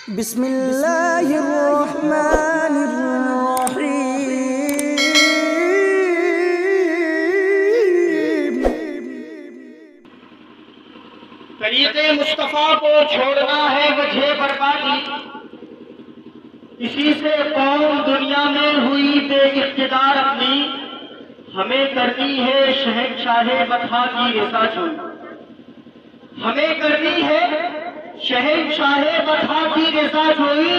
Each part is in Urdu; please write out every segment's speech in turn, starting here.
بسم اللہ الرحمن الرحیم۔ طریق مصطفیٰ کو چھوڑنا ہے وجہ بربادی، اسی سے قوم دنیا میں ہوئی بے اقتدار اپنی، ہمیں کرنی ہے شہنشاہ مدح کی رضا جوئی، ہمیں کرنی ہے شہنشاہ مدح کی رضا جوئی،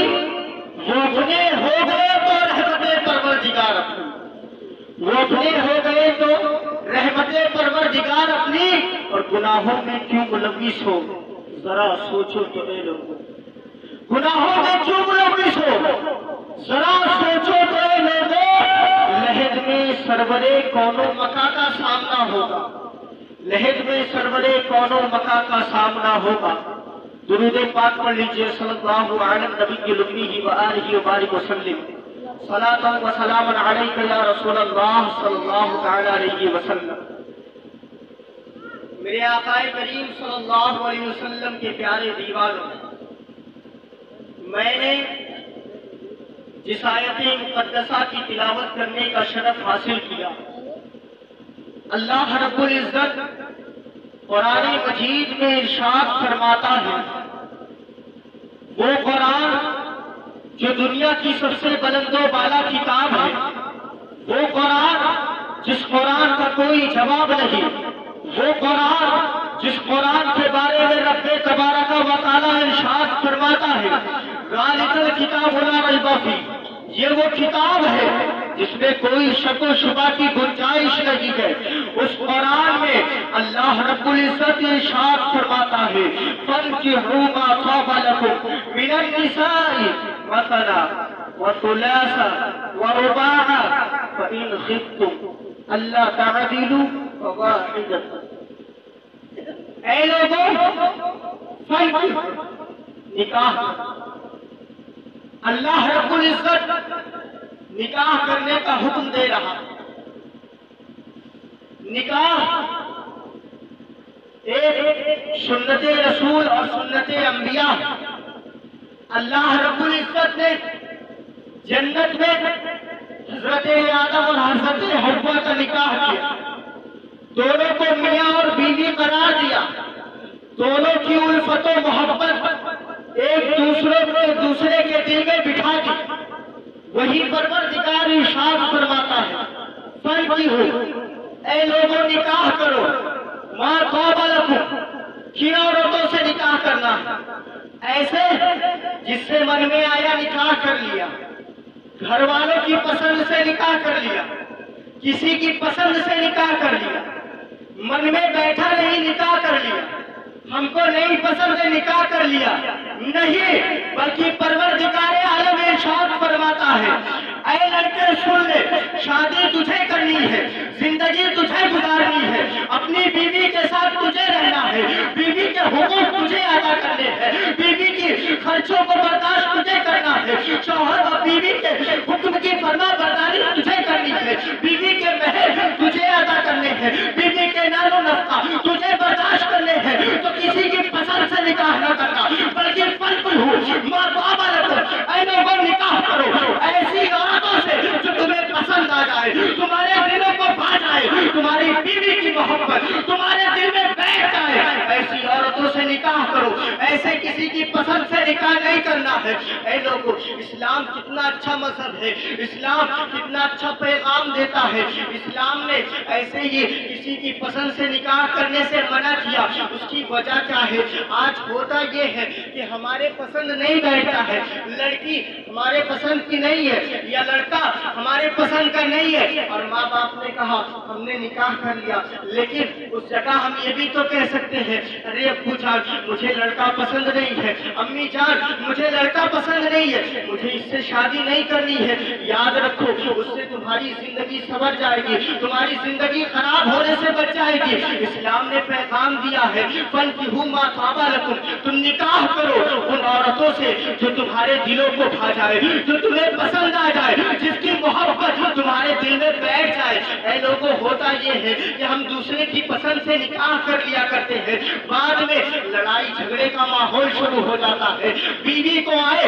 وہ اپنے ہو گئے تو رحمت پروردگار اپنی، وہ اپنے ہو گئے تو رحمت پروردگار اپنی، اور گناہوں میں کیوں ملوث ہو ذرا سوچو تو اے لوگوں، گناہوں میں کیوں ملوث ہو ذرا سوچو تو اے لوگوں، لحد میں سرور کون و مکا کا سامنا ہوگا، لحد میں سرور کون و مکا کا سامنا ہوگا۔ درود پاک پڑھ لیجئے صلی اللہ علیہ نبی لبنی وآلہ وبارک وسلم، صلاۃ و سلام علیک یا رسول اللہ صلی اللہ علیہ وسلم۔ میرے آقا کریم صلی اللہ علیہ وسلم کے پیارے دیوانوں، میں نے جس آیت مقدسہ کی تلاوت کرنے کا شرف حاصل کیا، اللہ رب العزت قرآن مجید میں ارشاد فرماتا ہے، وہ قرآن جو دنیا کی سب سے بلند و بالا کتاب ہے، وہ قرآن جس قرآن کا کوئی جواب نہیں، وہ قرآن جس قرآن کے بارے میں رب تبارک و تعالی ارشاد فرماتا ہے، ذالک الکتاب لا ریب فیہ، یہ وہ کتاب ہے جس میں کوئی شک و شبہ کی گنجائش نہیں ہے۔ اس قرآن میں اللہ رب العزت ارشاد فرماتا ہے، فَانْكِحُوا مَا طَابَ لَكُم مِّنَ النِّسَاءِ مَثْنًى وَثُلَاثَ وَرُبَاعَ فَإِنْ خِفْتُمْ أَلَّا تَعْدِلُوا فَوَاحِدَةً۔ اے لوگوں، نکاح، اللہ رب العزت نکاح کرنے کا حکم دے رہا۔ نکاح ایک سنت رسول اور سنت انبیاء، اللہ رب العزت نے جنت میں حضرت آدم اور حضرت حوا کا نکاح کیا، دونوں کو میاں اور بیوی قرار دیا، دونوں کی الفت و محبت ایک دوسرے کے دل میں بٹھا دی۔ وہی پروردگار ارشاد فرماتا ہے، فَانْكِحُوا، اے لوگوں نکاح کرو، مَا طَابَ لَكُم، کن عورتوں سے نکاح کرنا ہے؟ ایسے جس سے من میں آیا نکاح کر لیا، گھر والوں کی پسند سے نکاح کر لیا، کسی کی پسند سے نکاح کر لیا، من میں بیٹھا نہیں نکاح کر لیا، ہم کو نہیں پسند ہے نکاح کر لیا، نہیں، بلکہ پروردگار عالم ارشاد فرماتا ہے، اے لڑکے سن لے، شادی تجھے کرنی ہے، زندگی تجھے گزارنی ہے، اپنی بیوی کے ساتھ تجھے رہنا ہے، بیوی کے حقوق تجھے ادا کرنے ہیں، بیوی کی خرچوں کو برداشت تجھے کرنا ہے، شوہر اور بیوی کے حکم کی فرما برداری تجھے کرنی ہے، بیوی کے مہر تجھے ادا کرنے ہیں، بیوی کے نان و نفقہ تجھے برداشت کرنے ہیں، تو کسی کی پسند سے نکاح نہ کرنا، بلکہ فَانْكِحُوا مَا طَابَ لَكُم، اے لوگوں نکاح کرو ایسی عورتوں سے جو تمہیں پسند آ جائے، تمہارے دلوں کو بھا جائے، تمہاری بیوی کی محبت تمہارے دل میں بیٹھ جائے، ایسی عورتوں سے نکاح کرو، ایسے کسی کی پسند سے نکاح نہیں کرنا ہے۔ اے لوگوں، اسلام کتنا اچھا مذہب ہے، اسلام کتنا اچھا پیغام دیتا ہے، اسلام نے ایسے ہی کسی کی پسند سے نکاح کرنے سے منع کیا۔ اس کی وجہ کیا ہے؟ آج ہوتا یہ ہے کہ ہمارے پسند نہیں بیٹھتا ہے، لڑکی ہمارے پسند کی نہیں ہے یا لڑکا ہمارے پسند کا نہیں ہے، اور ماں باپ نے کہا ہم نے نکاح کر لیا، لیکن اس جگہ ہم یہ بھی تو کہہ سکتے ہیں، ارے ابو جان مجھے لڑکا پسند نہیں ہے، امی جان مجھے لڑکا پسند نہیں ہے، مجھے اس سے شادی نہیں کرنی ہے۔ یاد رکھو، اس سے تمہاری زندگی سنور جائے گی، تمہاری زندگی خراب ہونے سے بچ جائے گی۔ اسلام نے پیغام دیا ہے، فَانْكِحُوا مَا طَابَ لَكُم، تم نکاح کرو ان عورتوں سے جو تمہارے دلوں کو بھا جائے، جو تمہیں پسند آ جائے، جس کی محبت تمہارے دل میں بیٹھ جائے۔ اے لوگوں، ہوتا یہ ہے کہ ہم دوسرے کی پسند سے نکاح کر لیا کرتے ہیں، بعد میں لڑائی جھگڑے کا ماحول شروع ہو جاتا ہے، بیوی کو آئے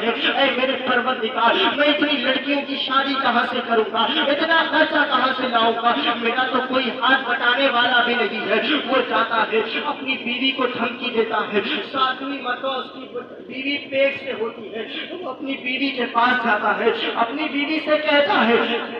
ہے اے میرے پروردگار میں اتنی لڑکیوں کی شادی کہاں سے کروں گا، اتنا خرچہ کہاں سے لاؤں گا، میرا تو کوئی ہاتھ بٹانے والا بھی نہیں ہے۔ وہ جاتا ہے اپنی بیوی کو دھمکی دیتا ہے، 7ویں مرتبہ اس کی بیوی پیٹ سے ہوتی ہے، وہ اپنی بیوی کے پاس جاتا ہے، اپنی بیوی سے کہتا ہے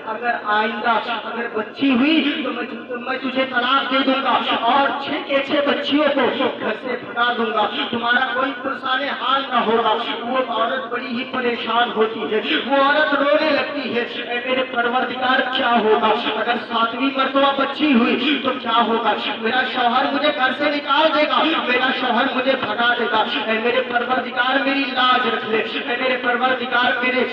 اگر آئندہ اگر بچی ہوئی تو میں تجھے طلاق دے دوں گا اور 6 کے 6 بچیوں کو گھر سے بھگا دوں گا، تمہارا کوئی پرسان حال نہ ہوگا۔ وہ عورت بڑی ہی پریشان ہوتی ہے، وہ عورت رونے لگتی ہے، اے میرے پروردگار کیا ہوگا اگر 7ویں مرتبہ بچی ہوئی تو کیا ہوگا، میرا شوہر مجھے گھر سے نکال دے گا، میرا شوہر مجھے بھگا دے گا، اے میرے پروردگار میری لاج رکھ لے، اے میرے پروردگار میرے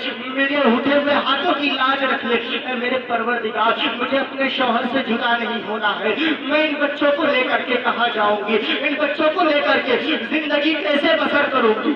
اٹھے ہوئے ہاتھوں کی لاج رکھ لے، اے میرے پروردگار مجھے اپنے شوہر سے جدا نہیں ہونا ہے، میں ان بچوں کو لے کر کے کہاں جاؤں گی، ان بچوں کو لے کر کے زندگی کیسے بسر کروں گی۔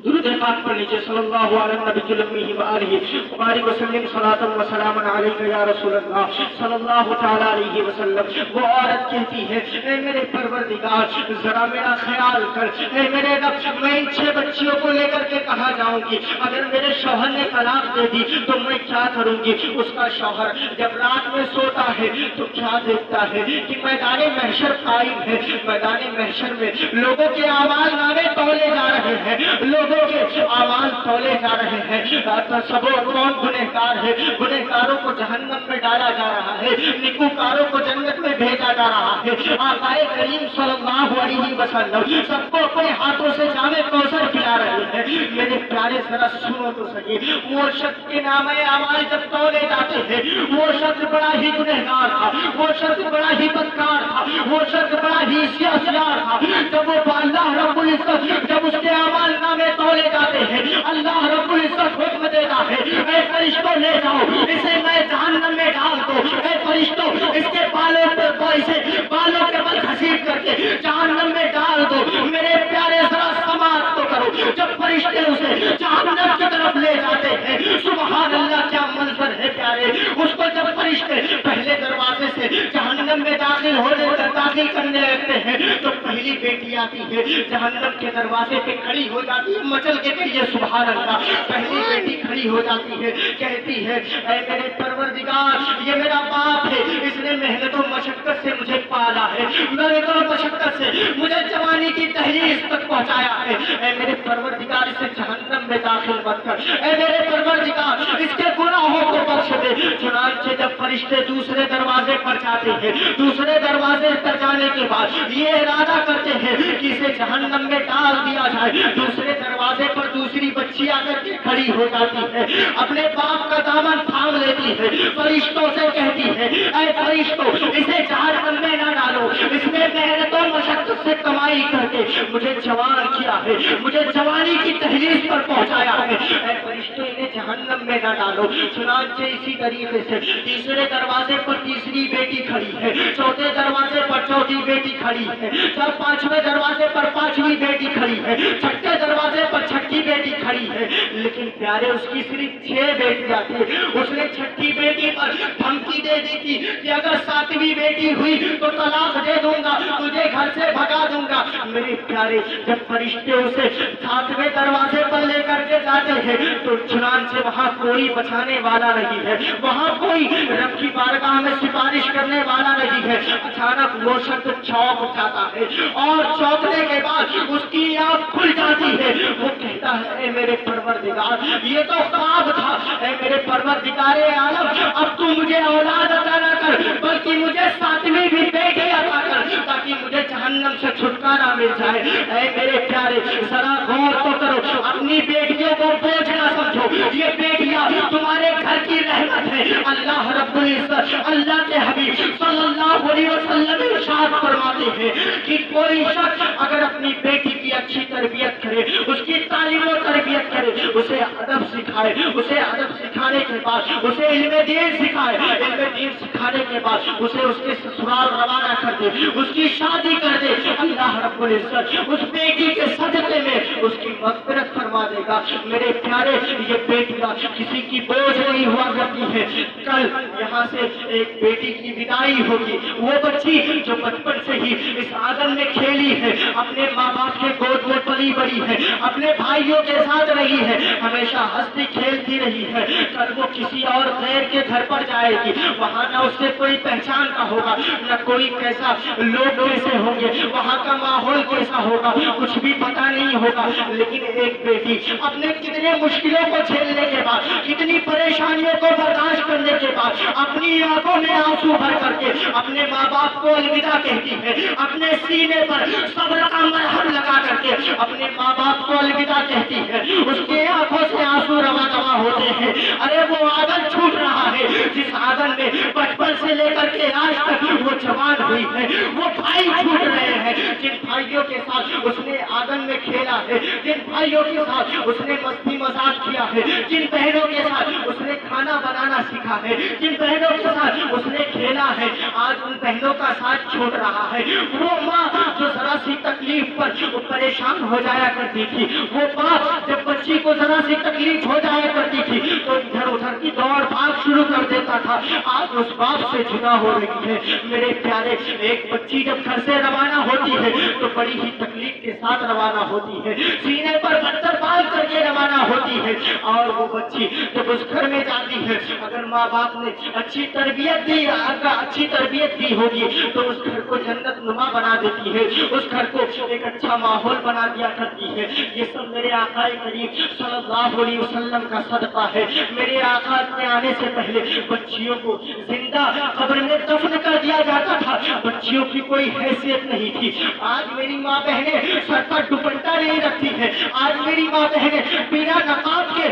درود پاک پڑھ لیجیے، صلی اللہ علیہ نبی الامی وآلہ وبارک وسلم، صلاۃ و سلام علیک یا رسول اللہ صلی اللہ تعالی علیہ وسلم۔ وہ عورت کہتی ہے اے میرے پروردگار ذرا میرا خیال کر، اے میرے رب میں ان 6 بچیوں کو لے کر کے کہاں جاؤں گی، اگر میرے شوہر نے طلاق دے دی تو میں کیا کروں گی۔ اس کا شوہر جب رات میں سوتا ہے تو کیا دیکھتا ہے کہ میدان محشر قائم ہے، میدان محشر میں لوگوں کے اعمال نامے تولے جا رہے ہیں، لوگوں کے اعمال تولے جا رہے ہیں، سب کون گنہگار ہے، گنہگاروں کو جہنم میں ڈالا جا رہا ہے، نیکوکاروں کو جنت میں بھیجا جا رہا ہے۔ آقا کریم صلی اللہ علیہ وسلم سب کو اپنے ہاتھوں سے جام کوثر پلا رہے ہیں۔ میرے پیارے ذرا سنو تو صحیح، وہ شخص کے نام اعمال جب تولے جاتے ہیں، وہ شخص بڑا ہی گنہگار تھا، وہ شخص بڑا ہی بدکار تھا، وہ شخص بڑا ہی سیاستدار تھا، جب وہ اللہ رب العزت جب اس کے اعمال نامے تولے جاتے ہیں، اللہ رب العزت حکم دیتا ہے اے فرشتوں لے جاؤ اسے میں جہنم میں ڈال دو، اے فرشتوں اس کے بالوں کے بل گھسیٹ کر کے جہنم میں ڈال دو۔ میرے پیارے ذرا سماعت تو کرو، جب فرشتے اسے جہنم کی طرف لے جاتے ہیں، سبحان اللہ کیا منظر ہے پیارے، اس کو جب فرشتے پہلے دروازے سے جہنم میں داخل کرنے لگتے ہیں تو پہلی بیٹی آتی ہے، جہنم کے دروازے پہ کھڑی ہو جاتی ہے، مچل کے کہیے سبحان اللہ، پہلی بیٹی کھڑی ہو جاتی ہے، کہتی ہے اے میرے پروردگار یہ میرا باپ ہے، اس نے محنت و مشقت سے مجھے پالا ہے، محنت و مشقت سے مجھے جوانی کی تحریز تک پہنچایا ہے، اے میرے پروردگار اسے جہنم میں داخل مت کر، اے میرے پروردگار اس کے گناہوں کو بخش دے۔ چنانچہ جب فرشتے دوسرے دروازے پر جاتے ہیں، دوسرے دروازے پر جانے کے بعد یہ ارادہ کرتے ہیں کہ اسے جہنم میں ڈال دیا جائے، دوسرے دروازے پر دوسری بچی آ کر کے کھڑی ہو جاتی ہے، اپنے باپ کا دامن تھام لیتی ہے، فرشتوں سے کہتی ہے اے فرشتوں اسے جہنم میں نہ ڈالو، اس نے محنت و مشقت سے کمائی کر کے مجھے جوان کیا ہے، مجھے جوانی کی تحریز پر پہنچایا ہے، اے فرشتوں انہیں جہنم میں نہ ڈالو۔ چنانچہ اسی طریقے سے تیسرے دروازے پر تیسری بیٹی کھڑی ہے، چوتھے دروازے پر چوتھی بیٹی کھڑی ہے، جب 5ویں دروازے پر 5ویں بیٹی کھڑی ہے، چھٹے دروازے پر چھٹی بیٹی کھڑی ہے، لیکن پیارے اس کی صرف 6 بیٹیاں تھیں، اس نے چھٹی بیٹی پر دھمکی دے دی تھی کہ اگر 7ویں بیٹی ہوئی تو طلاق دے دوں گا، تجھے گھر سے بھگا دوں گا۔ میرے پیارے جب فرشتے اسے 7ویں دروازے پر لے کر کے جاتے ہیں تو چنانچہ وہاں کوئی بچانے والا نہیں ہے، وہاں کوئی رب کی بارگاہ میں سفارش کرنے والا نہیں ہے۔ اچانک وہ شخص چونک جاتا ہے اور چونکنے کے بعد اس کی آنکھ کھل جاتی ہے، وہ کہتا ہے اے میرے پروردگار یہ تو خواب تھا، اے میرے پروردگار عالم اب تو مجھے اولاد عطا نہ کر بلکہ مجھے 7ویں بھی بیٹی عطا کر تاکہ مجھے جہنم سے چھٹکارا مل جائے۔ اے میرے پیارے ذرا غور تو کرو، اپنی بیٹیوں کو بوجھ نہ سمجھو، یہ بیٹیاں تمہارے گھر کی رحمت ہے۔ اللہ رب العزت اللہ کے حبیب صلی اللہ علیہ وسلم ارشاد فرماتے ہیں کہ کوئی شخص اگر اپنی بیٹی کی اچھی تربیت کرے، اس کی تعلیم و تربیت کرے، اسے ادب سکھائے، اسے ادب سکھانے کے بعد اسے علم دین سکھائے، علم دین سکھانے کے بعد اسے اس کے سسرال روانہ کر دے، اس کی شادی کر دے، اللہ رب العزت اس بیٹی کے صدقے میں اس کی مغفرت فرما دے گا۔ میرے پیارے، یہ بیٹیاں کسی کی بوجھ نہیں ہوا کرتی ہے۔ کل یہاں سے ایک بیٹی کی وداعی ہوگی، وہ بچی جو بچپن سے ہی اس آنگن میں کھیلی ہے، اپنے ماں باپ کے گود میں پلی بڑی ہے، اپنے بھائیوں کے ساتھ رہی ہے، ہمیشہ ہنستی کھیلتی رہی ہے، کل وہ کسی اور غیر کے گھر پر جائے گی، وہاں نہ اس سے کوئی پہچان کا ہوگا، نہ کوئی کیسا لوگ کیسے ہوں گے، وہاں کا ماحول کیسا ہوگا، کچھ بھی پتہ نہیں ہوگا۔ لیکن ایک بیٹی اپنے کتنے مشکلوں کو جھیلنے کے بعد، کتنی پریشانیوں کو برداشت کرنے کے بعد، اپنی آنکھوں میں آنسو بھر کر کے اپنے ماں باپ کو الوداع کہتی ہے، اپنے سینے پر صبر کا مرہم لگا کر کے اپنے ماں باپ کو الوداع کہتی ہے، اس کے آنکھوں سے آنسو رواں رواں ہوتے ہیں۔ ارے وہ آنگن چھوٹ رہا ہے جس آنگن میں بچپن سے لے کر کے آج تک وہ جوان ہوئی ہے، وہ بھائی چھوٹ رہے ہیں جن بھائیوں کے ساتھ اس نے آنگن میں کھیلا ہے، جن بھائیوں کے ساتھ اس نے مستی مذاق کیا ہے، جن بہنوں کے ساتھ اس نے کھانا بنانا سیکھا ہے، جن بہنوں کے ساتھ اس نے کھیلا ہے، آج ان بہنوں کا ساتھ چھوٹ رہا ہے۔ وہ ماں جو ذرا سی تکلیف پر پریشان ہو جایا کرتی تھی، وہ باپ جب بچی کو ذرا سی تکلیف ہو جایا کرتی تھی تو ادھر ادھر کی دوڑ بھاگ شروع کر دیتا تھا، آج اس باپ سے جدا ہو رہی ہے۔ میرے پیارے، ایک بچی جب گھر سے روانہ ہوتی ہے تو بڑی ہی تکلیف کے ساتھ روانہ ہوتی ہے، سینے پر پتھر باندھ کر کے روانہ ہوتی ہے، اور وہ بچی جب اس گھر میں جاتی ہے، اگر ماں باپ نے اچھی تربیت دی، اگر اچھی تربیت دی ہوگی تو اس گھر کو جنت نما بنا دیتی ہے، اس گھر کو ایک اچھا ماحول بنا دیا کرتی ہے۔ یہ سب میرے آقا کریم صلی اللہ علیہ وسلم کا صدقہ ہے۔ میرے آقا کے آنے سے پہلے بچیوں کو زندہ قبر میں دفن کر دیا جاتا تھا، بچیوں کی کوئی حیثیت نہیں تھی۔ آج میری ماں بہنیں سر پر دوپٹہ نہیں رکھتی ہیں، آج میری ماں بہنیں بنا نقاب کے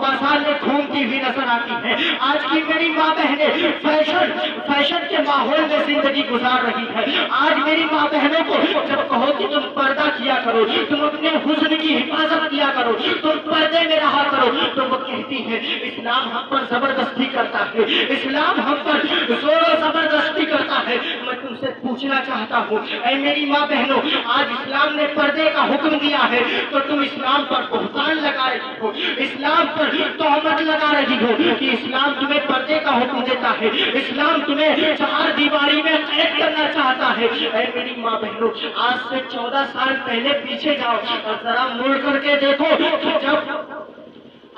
بازار میں گھومتی ہوئی نظر آتی ہیں، آج کی میری ماں بہنیں فیشن کے ماحول میں زندگی گزار رہی ہے۔ آج میری ماں بہنوں کو جب کہو کہ تم پردہ کیا کرو، تم اپنے حسن کی حفاظت کیا کرو، تم پردے میں رہا کرو، تو وہ کہتی ہے اسلام ہم پر زبردستی کرتا ہے، اسلام ہم پر زور و زبردستی کرتا ہے۔ میں تم سے پوچھنا چاہتا ہوں، اے میری ماں بہنوں، آج اسلام نے پردے کا حکم دیا ہے تو تم اسلام پر بہتان لگا رہی ہو، اسلام پر تہمت لگا رہی ہو کہ اسلام تمہیں پردے کا حکم دیتا ہے، اسلام تمہیں چہار دیواری میں قید کرنا چاہتا ہے۔ اے میری ماں بہنوں، آج سے 14 سال پہلے پیچھے جاؤ اور ذرا مڑ کر کے دیکھو کہ جب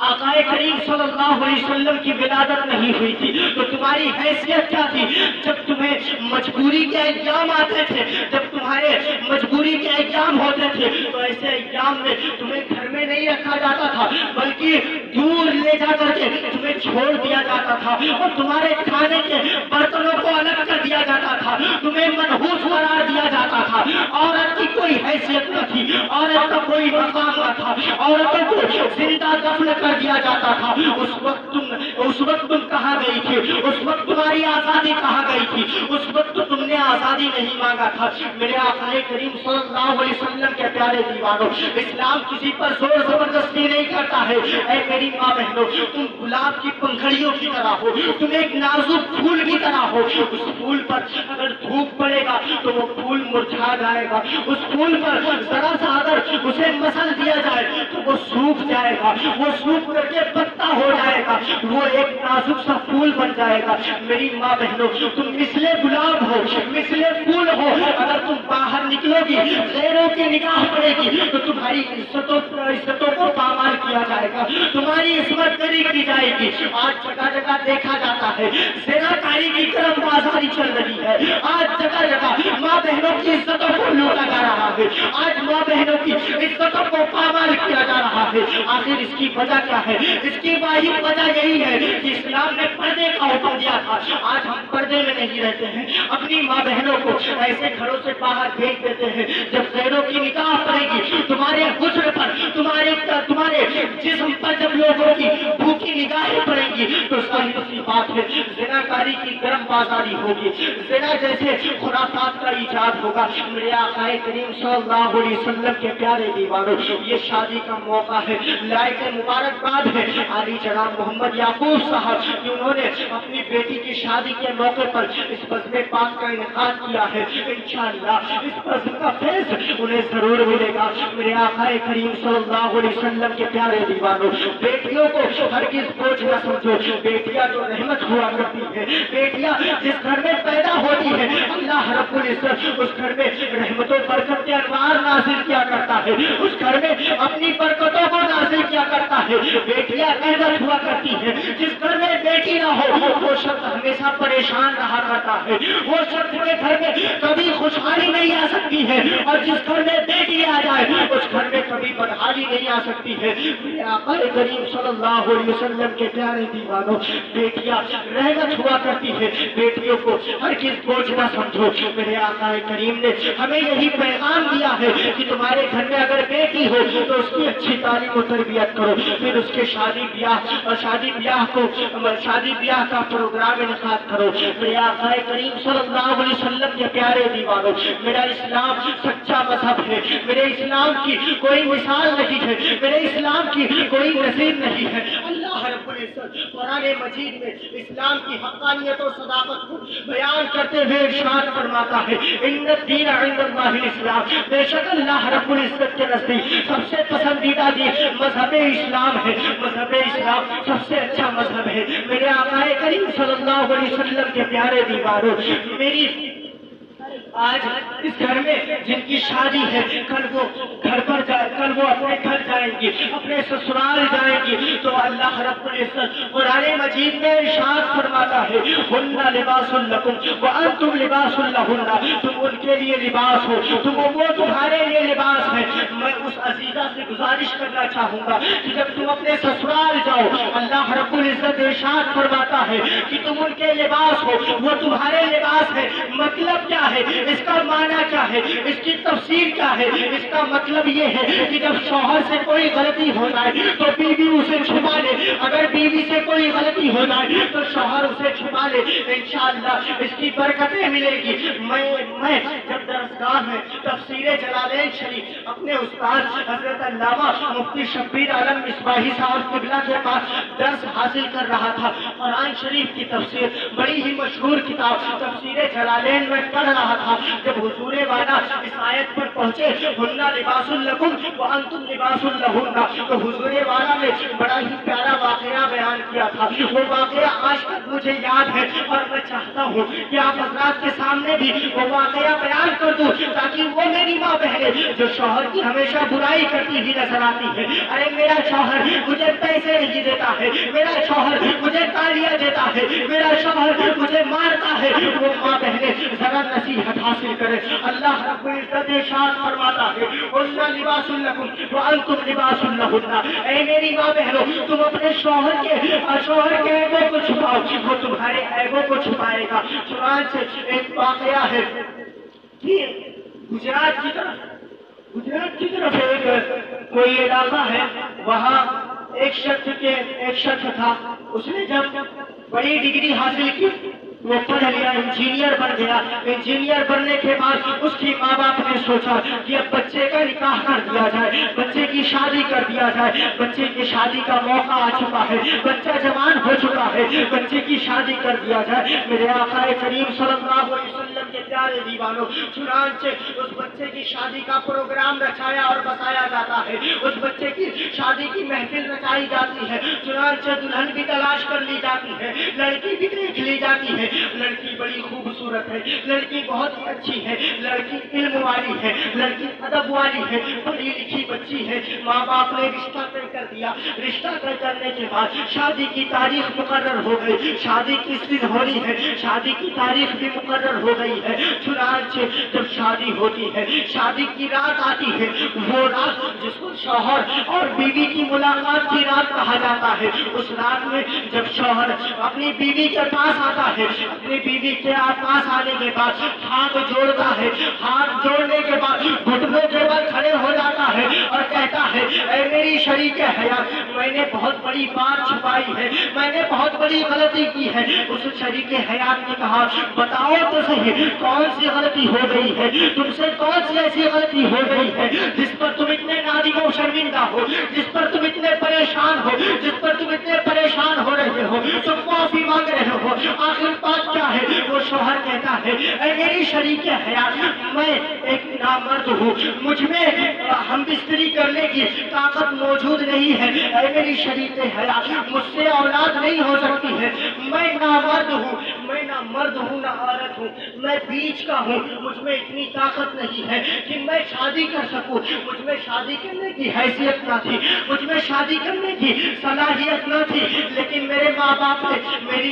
آقا کریم صلی اللہ علیہ وسلم کی ولادت نہیں ہوئی تھی تو تمہاری حیثیت کیا تھی؟ جب تمہیں مجبوری کے ایام آتے تھے، جب تمہارے مجبوری کے ایام ہوتے تھے تو ایسے ایام میں تمہیں گھر میں نہیں رکھا جاتا تھا بلکہ دور لے جا کر کے تمہیں چھوڑ دیا جاتا تھا، اور تمہارے کھانے کے برتنوں کو الگ کر دیا جاتا تھا، تمہیں منحوس قرار دیا جاتا تھا، عورت کی کوئی حیثیت نہ تھی، عورت کا کوئی مقام نہ تھا، عورتوں کو زندہ دفن کر دیا جاتا تھا۔ اس وقت تم کہاں گئی تھی؟ اس وقت تمہاری آزادی کہاں گئی تھی؟ اس وقت تم نے آزادی نہیں مانگا تھا۔ میرے آقا کریم صلی اللہ علیہ وسلم کے پیارے دیوانوں، اسلام کسی پر زور زبردستی نہیں کرتا ہے۔ اے میری ماں بہنوں، تم گلاب کی پنکھڑیوں کی طرح ہو، تم ایک نازک پھول کی طرح ہو، اس پھول پر اگر دھوپ پڑے گا تو وہ پھول مرجھا جائے گا، اس پھول پر ذرا سا اگر اسے مسل دیا جائے تو وہ سوکھ جائے گا، وہ سوکھ کر کے پتا ہو جائے گا، وہ ایک نازک سا پھول بن جائے گا۔ میری ماں بہنوں، تم مثل گلاب ہو، مثل پھول ہو، اگر تم باہر نکلو گی غیروں کی نگاہ پڑے گی تو تمہاری عزتوں کو پامال کیا جائے گا، تمہاری عصمت دری کی جائے گی۔ آج جگہ جگہ دیکھا جاتا ہے زناکاری کی طرف بازاری چل رہی ہے، آج جگہ جگہ ماں بہنوں کی عزتوں کو لوٹا جا رہا ہے، آج ماں بہنوں کی عزتوں کو پامال کیا جا رہا ہے۔ آخر اس کی وجہ کیا ہے؟ اس کی واحد وجہ یہی ہے کہ اسلام نے پردے کا حکم دیا تھا، آج ہم پردے میں نہیں رہتے ہیں، اپنی ماں بہنوں کو ایسے گھروں سے باہر بھیج دیتے ہیں۔ جب غیروں کی نگاہ پڑے گی تمہارے حسن پر، تمہارے جسم پر جب لوگوں کی بھوکی نگاہیں پڑیں گی تو صحیح سی بات ہے زنا کاری کی گرم بازاری ہوگی، زنا جیسے خرافات کا ایجاد ہوگا۔ میرے آقا کریم صلی اللہ علیہ وسلم کے پیارے دیوانوں، یہ شادی کا موقع ہے، لائق مبارکباد ہے علی جناب محمد یعقوب صاحب کہ انہوں نے اپنی بیٹی کی شادی کے موقع پر اس بزم پاک کا انعقاد کیا ہے۔ انشاءاللہ اس بزم کا فیض انہیں ضرور ملے گا۔ میرے آقا کریم صلی اللہ علیہ وسلم کے پیارے دیوانوں، بیٹیوں کو ہرگز بوجھ نہ سمجھو، بیٹیاں تو رحمت ہوا کرتی ہے، بیٹیاں جس گھر میں پیدا ہوتی ہے اللہ رب العزت اس گھر میں رحمت و برکت کے انوار نازل کیا کرتا ہے، اس گھر میں اپنی برکتوں کو نازل کیا کرتا ہے۔ بیٹیاں رحمت ہوا کرتی ہے، جس گھر میں بیٹی نہ ہو وہ شخص ہمیشہ پریشان رہا کرتا ہے، وہ شخص کے گھر میں کبھی خوشحالی نہیں آ سکتی ہے، اور جس گھر میں بیٹی آ جائے اس گھر میں کبھی بدحالی نہیں آ سکتی ہے۔ میرے آقا کریم صلی اللہ علیہ وسلم کے پیارے دیوانوں، بیٹیاں رحمت ہوا کرتی ہے، بیٹیوں کو ہرگز بوجھ نہ سمجھو۔ میرے آقا کریم نے ہمیں یہی پیغام دیا ہے کہ تمہارے گھر میں اگر بیٹی ہو تو اس کی اچھی تعلیم و تربیت کرو، پھر اس کے شادی بیاہ کا پروگرام انعقاد کرو۔ میرے آقا کریم صلی اللہ علیہ وسلم کے پیارے دیوانوں، میرا اسلام سچا مذہب ہے، میرے اسلام کی کوئی مثال نہیں ہے، میرے اسلام کی کوئی نظیر نہیں ہے۔ اللہ رب العزت قرآن مجید میں اسلام کی حقانیت و صداقت کو بیان کرتے ہوئے ارشاد فرماتا ہے، ان الدین عند اللہ الاسلام، بے شک اللہ رب العزت کے نزدیک سب سے پسندیدہ دین مذہب اسلام ہے، مذہب اسلام سب سے اچھا مذہب ہے۔ میرے آقا کریم صلی اللہ علیہ وسلم کے پیارے دیوانوں، میری آج اس گھر میں جن کی شادی ہے کل وہ اپنے گھر جائیں گی، اپنے سسرال جائیں گی، تو اللہ رب العزت قرآن مجید میں ارشاد فرماتا ہے، ہن لباس لکم وانتم لباس لہن، تم ان کے لیے لباس ہو، وہ تمہارے لیے لباس ہے۔ میں اس عزیزہ سے گزارش کرنا چاہوں گا کہ جب تم اپنے سسرال جاؤ اللہ رب العزت ارشاد فرماتا ہے کہ تم ان کے لباس ہو، وہ تمہارے لباس ہے۔ مطلب کیا ہے اس کا معنی کیا ہے، اس کی تفسیر کیا ہے؟ اس کا مطلب یہ ہے کہ جب شوہر سے کوئی غلطی ہو جائے تو بیوی اسے چھپا لے، اگر بیوی سے کوئی غلطی ہو جائے تو شوہر اسے چھپا لے، انشاءاللہ اس کی برکتیں ملے گی۔ میں جب درسگاہ میں تفسیر جلالین شریف اپنے استاد حضرت علامہ مفتی شبیر عالم مصباحی صاحب قبلہ کے پاس درس حاصل کر رہا تھا، قرآن شریف کی تفسیر بڑی ہی مشہور کتاب تفسیر جلالین میں پڑھ رہا تھا، جب حضور والا اس آیت پر پہنچے ہن لباس لکم وانتم لباس لہن، تو حضور والا نے بڑا ہی پیارا واقعہ بیان کیا تھا۔ وہ واقعہ آج تک مجھے یاد ہے اور میں چاہتا ہوں کہ آپ حضرات کے سامنے بھی وہ واقعہ بیان کر دوں تاکہ وہ میری ماں بہنیں جو شوہر کی ہمیشہ برائی کرتی ہوئی نظر آتی ہے، ارے میرا شوہر مجھے پیسے نہیں دیتا ہے، میرا شوہر مجھے گالیاں دیتا ہے، میرا شوہر مجھے مارتا ہے، وہ ماں بہنیں ذرا نصیحت حاصل کرے۔ اللہ رب العزت ارشاد فرماتا ہے ہن لباس لکم وانتم لباس لہن، اے میری ماں بہنوں تم اپنے شوہر کے عیبوں کو چھپاؤ، وہ تمہارے عیبوں کو چھپائے گا۔ چنانچہ ایک واقعہ ہے کہ گجرات کی طرف ایک کوئی علاقہ ہے، وہاں ایک شخص تھا، اس نے جب بڑی ڈگری حاصل کی وہ پڑھ لیا، انجینئر بن گیا۔ انجینئر بننے کے بعد اس کی ماں باپ نے سوچا کہ اب بچے کا نکاح کر دیا جائے، بچے کی شادی کر دیا جائے، بچے کی شادی کا موقع آ چکا ہے، بچہ جوان ہو چکا ہے، بچے کی شادی کر دیا جائے۔ میرے آقا کریم صلی اللہ علیہ وسلم کے پیارے دیوانوں، چنانچہ اس بچے کی شادی کا پروگرام رچایا اور بتایا جاتا ہے، اس بچے کی شادی کی محفل رچائی جاتی ہے، چنانچہ دلہن بھی تلاش کر لی جاتی ہے، لڑکی بھی دیکھ لی جاتی ہے۔ لڑکی بڑی خوبصورت ہے، لڑکی بہت ہی اچھی ہے، لڑکی علم والی ہے، لڑکی ادب والی ہے، پڑھی لکھی بچی ہے۔ ماں باپ نے رشتہ طے کر دیا، رشتہ طے کرنے کے بعد شادی کی تاریخ مقرر ہو گئی، شادی کس دن ہونی ہے شادی کی تاریخ بھی مقرر ہو گئی۔ گئی ہے. چنانچہ جب شادی ہوتی ہے, شادی کی رات آتی ہے, وہ رات جس کو شوہر اور بیوی کی ملاقات کی رات کہا جاتا ہے, اس رات میں جب شوہر اپنی بیوی کے پاس آتا ہے, اپنی بیوی کے پاس آنے کے بعد ہاتھ جوڑتا ہے, ہاتھ جوڑنے کے بعد گھٹنوں کے بل کھڑے ہو جاتا ہے اور کہتا ہے, اے میری شریک حیات, میں نے بہت بڑی بات چھپائی ہے, میں نے بہت بڑی غلطی کی ہے. اس شریک حیات نے کہا, بتاؤ تو صحیح کون سی غلطی ہو گئی ہے, تم سے کون سی ایسی غلطی ہو گئی ہے جس پر تم اتنے نادم و شرمندہ ہو, جس پر تم اتنے پریشان ہو, جس پر تم اتنے پریشان ہو رہے ہو, تم معافی مانگ رہے ہو, آخر بات کیا ہے؟ وہ شوہر کہتا ہے, اے میری شریک حیات, میں ایک نامرد ہوں, مجھ میں ہم بستری کرنے کی طاقت موجود نہیں ہے. اے میری شریک حیات, مجھ سے اولاد نہیں ہو سکتی ہے, میں نامرد ہوں, میں نہ مرد ہوں نہ عورت ہوں, میں بیچ کا ہوں, مجھ میں اتنی طاقت نہیں ہے کہ میں شادی کر سکوں, مجھ میں شادی کرنے کی حیثیت نہ تھی, مجھ میں شادی کرنے کی صلاحیت نہ تھی, لیکن میرے ماں باپ نے میری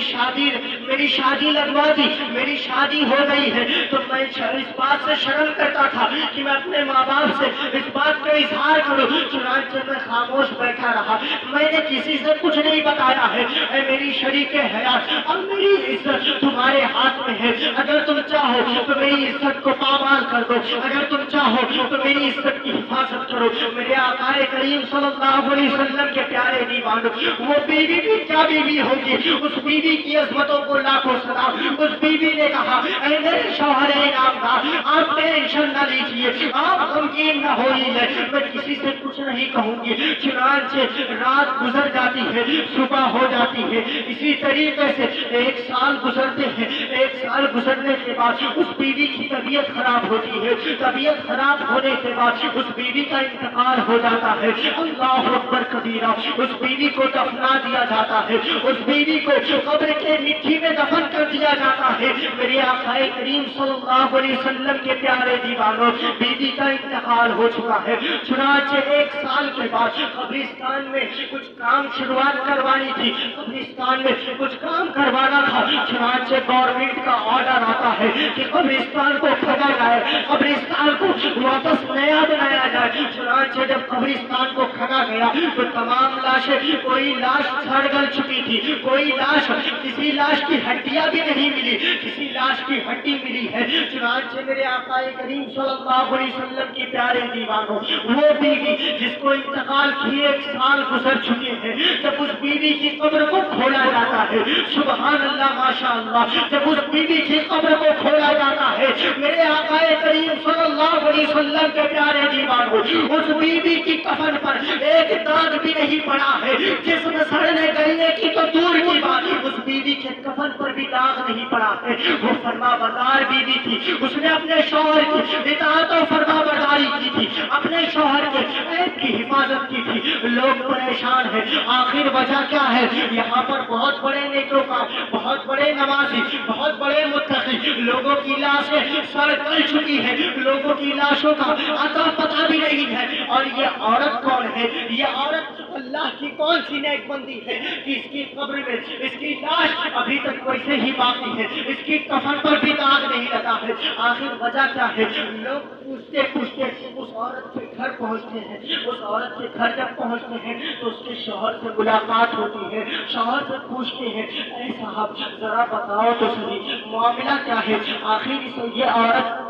شادی لگوا دی, میری شادی ہو گئی ہے. تو میں اس بات سے شرم کرتا تھا کہ میں اپنے ماں باپ سے اس بات کا اظہار کروں, چنانچہ میں خاموش بیٹھا رہا, میں نے کسی سے کچھ نہیں بتایا ہے. اے میری شریک حیات, اب میری عزت تمہارے ہاتھ میں ہے, اگر تم چاہو تو میری عزت کو پامال کر دو, اگر تم چاہو تو میری عزت کی حفاظت کرو. میرے آقا کریم صلی اللہ علیہ وسلم کے پیارے دیوانوں, وہ بیوی بھی کیا بیوی ہوگی, اس بیوی کی عظمتوں کو لاکھوں سلام. اس بیوی نے کہا, اے میرے شوہر انعامدار, آپ ٹینشن نہ لیجیے, آپ غمگین نہ ہوئیے, میں کسی سے کچھ نہیں کہوں گی. چنانچہ رات گزر جاتی ہے, صبح ہو جاتی ہے. اسی طریقے سے 1 سال گزرتے ہیں. 1 سال گزرنے کے بعد اس بیوی کی طبیعت خراب ہوتی ہے. طبیعت خراب ہونے کے بعد اس بیوی کا انتقال ہو جاتا ہے. اللہ اکبر کبیرہ, اس بیوی کو دفنا دیا جاتا ہے, اس بیوی کو قبر کے مٹی میں دفن کر دیا جاتا ہے. میرے آقا کریم صلی اللہ علیہ وسلم کے پیارے دیوانوں, بیوی کا انتقال ہو چکا ہے. چنانچہ 1 سال کے بعد قبرستان میں کچھ کام شروعات کروانی تھی, قبرستان میں کچھ کام کروانا تھا. چنانچہ گورنمنٹ کا آرڈر آتا ہے کہ قبرستان کو کھودا جائے, قبرستان کو واپس نیا بنایا جائے. چنانچہ جب قبرستان کو کھدا گیا تو تمام لاشیں, کوئی لاش سڑ گل چکی تھی, کوئی لاش, کسی لاش کی ہڈیاں بھی نہیں ملی, کسی لاش کی ہڈی ملی ہے. چنانچہ میرے آقا کریم صلی اللہ علیہ وسلم کی پیارے دیوانوں, وہ بیوی جس کو انتقال کیے 1 سال گزر چکے ہیں, جب اس بیوی کی قبر کو کھولا جاتا ہے, سبحان اللہ ماشاء اللہ, جب اس بیوی کی قبر کو کھولا جاتا ہے, میرے آقا کریم صلی اللہ علیہ وسلم کے پیارے دیوانوں, اس بیوی کی کفن پر ایک داغ بھی نہیں پڑا ہے. جسم سڑنے گلنے کی تو دور کی بات, اس بیوی کے کفن پر بھی داغ نہیں پڑا ہے. وہ فرما بردار بیوی تھی, اس نے اپنے شوہر کی اطاعت و فرما برداری کی تھی, اپنے شوہر کے عیب کی حفاظت کی تھی. لوگ پریشان ہیں, آخر وجہ کیا ہے؟ یہاں پر بہت بڑے نیکوکار, بہت بڑے نمازی, بہت بڑے متقی لوگوں کی لاشیں سڑ گل چکی ہے, لوگوں کی لاشوں کا اتا پتہ بھی نہیں ہے. اور یہ عورت کون ہے؟ یہ عورت اللہ کی کون سی نیک بندی ہے کہ اس کی قبر میں اس کی لاش ابھی تک ویسے ہی باقی ہے, اس کی کفن پر بھی داغ نہیں لگا ہے. آخر وجہ کیا ہے؟ لوگ پوچھتے پوچھتے اس عورت کے گھر پہنچتے ہیں. اس عورت کے گھر جب پہنچتے ہیں تو اس کے شوہر سے ملاقات ہوتی ہے. شوہر سے پوچھتے ہیں, اے صاحب ذرا بتاؤ تو صحیح معاملہ کیا ہے؟ آخر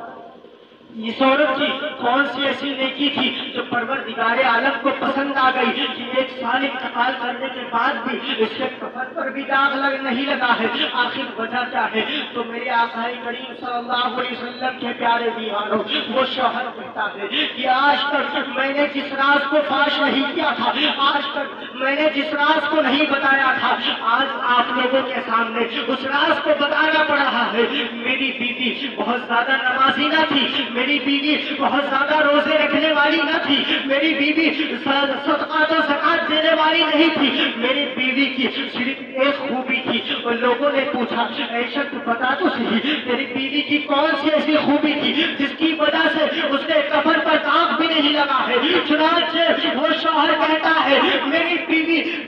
اس عورت کی کون سی ایسی نیکی تھی جو پروردگار عالم کو پسند آ گئی کہ 1 سال انتقال کرنے کے بعد بھی اس کے کفن پر بھی داغ نہیں لگا ہے؟ آخر وجہ کیا ہے؟ تو میرے آقا کریم صلی اللہ علیہ وسلم کے پیارے دیوانوں, وہ شوہر کہتا ہے کہ آج تک میں نے جس راز کو فاش نہیں کیا تھا, آج تک میں نے جس راز کو نہیں بتایا تھا, آج آپ لوگوں کے سامنے اس راز کو بتانا پڑ رہا ہے. میری بیوی بہت زیادہ نمازی نہ تھی, میری بیوی بہت زیادہ روزے رکھنے والی نہ تھی, میری بیوی صدقات و زکات دینے والی نہیں تھی. میری بیوی کی صرف ایک خوبی تھی. اور لوگوں نے پوچھا, اے شخص بتا تو صحیح تیری بیوی کی کون سی ایسی خوبی تھی جس کی وجہ سے اس کے کفن پر داغ بھی نہیں لگا ہے؟ چنانچہ وہ شوہر کہتا ہے, میری بیوی